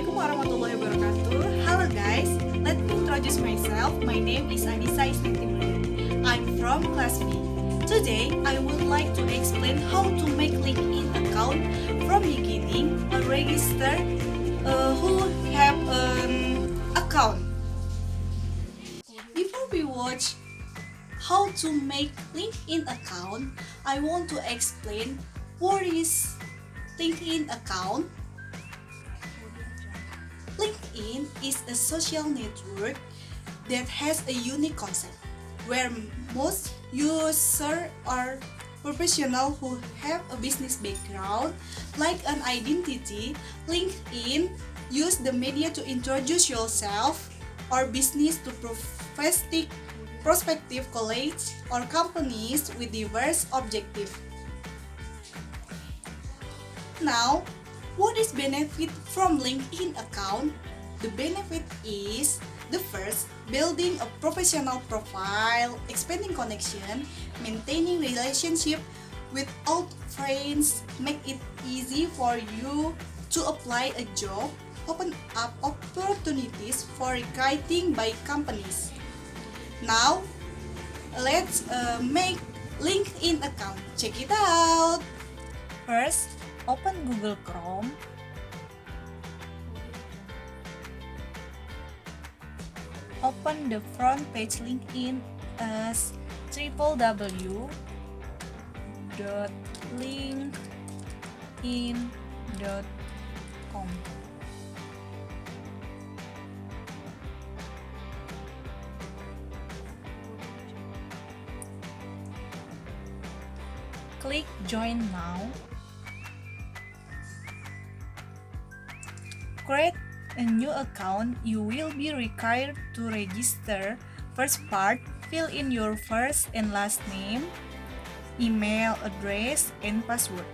Assalamualaikum warahmatullahi wabarakatuh. Hello guys, let me introduce myself. My name is Anissa Isnantimulya. I'm from class B. Today, I would like to explain how to make LinkedIn account from beginning or register who have an account. Before we watch how to make LinkedIn account, I want to explain what is LinkedIn account. LinkedIn is a social network that has a unique concept where most users are professionals who have a business background like an identity. LinkedIn use the media to introduce yourself or business to prospective colleagues or companies with diverse objectives. Now, what is benefit from LinkedIn account? The benefit is the first, building a professional profile, expanding connection, maintaining relationship with old friends, make it easy for you to apply a job, open up opportunities for recruiting by companies. Now, let's make LinkedIn account. Check it out. First, open Google Chrome. Open the front page LinkedIn as www.linkedin.com. Click Join Now. Create a new account. You will be required to register. First part, fill in your first and last name, email address, and password.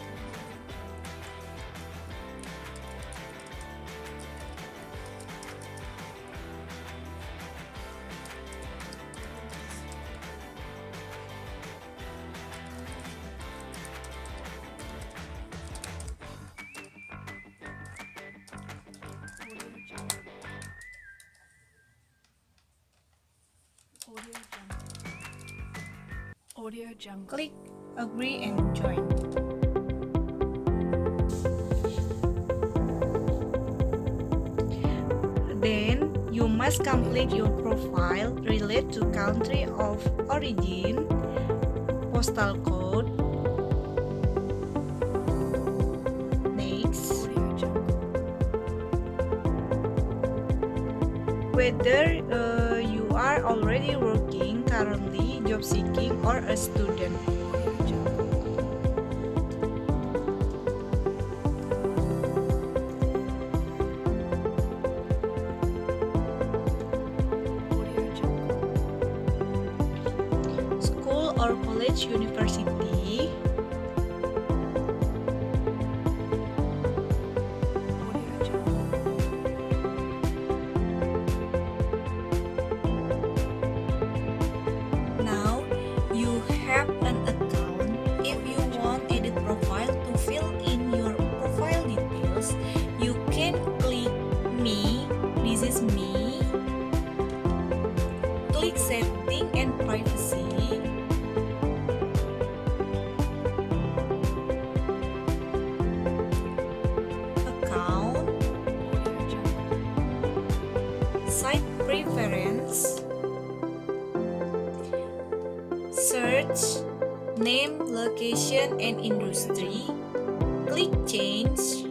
Audio Jungle. Click Agree and Join. Then, you must complete your profile related to country of origin, postal code. Next, whether you are already working, currently job seeking, or a student. School or college, university. Now you have an account. If you want edit profile to fill in your profile details, you can click me. This is me. Click setting and privacy. Account. Site preference. Search, name, location, and industry. Click change.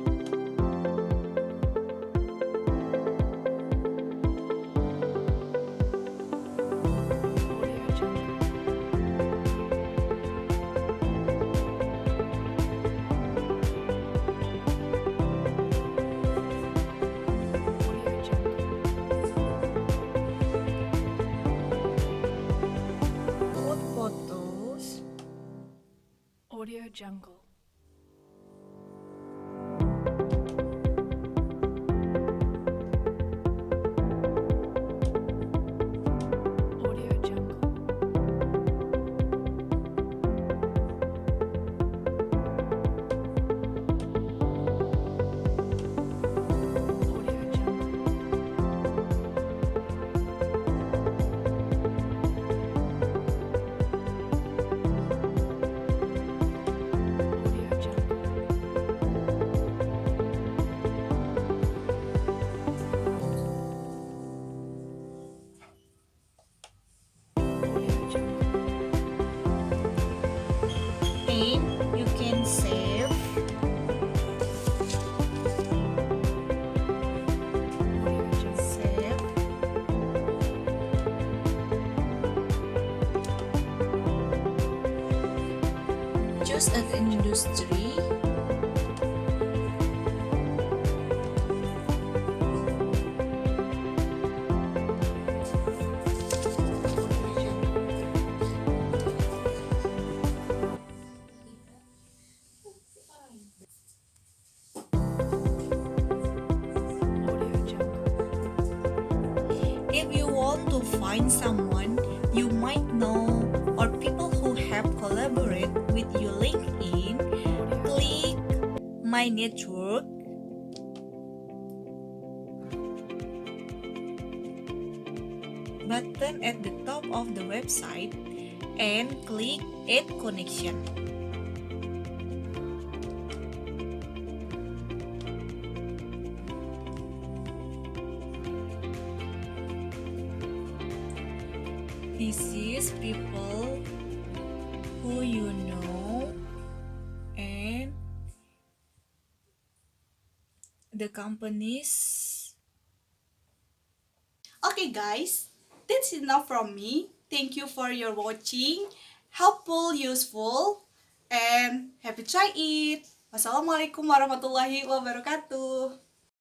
Put photos. Audio Jungle. Audio Jungle. Audio Jungle. in, you can save. Save. Choose an industry. If you want to find someone you might know or people who have collaborated with you LinkedIn, click My Network. Button at the top of the website and click Add Connection. This is people who you know and the companies. Okay guys, that's enough from me. Thank you for your watching. Helpful, useful, and happy try it. Wassalamualaikum warahmatullahi wabarakatuh.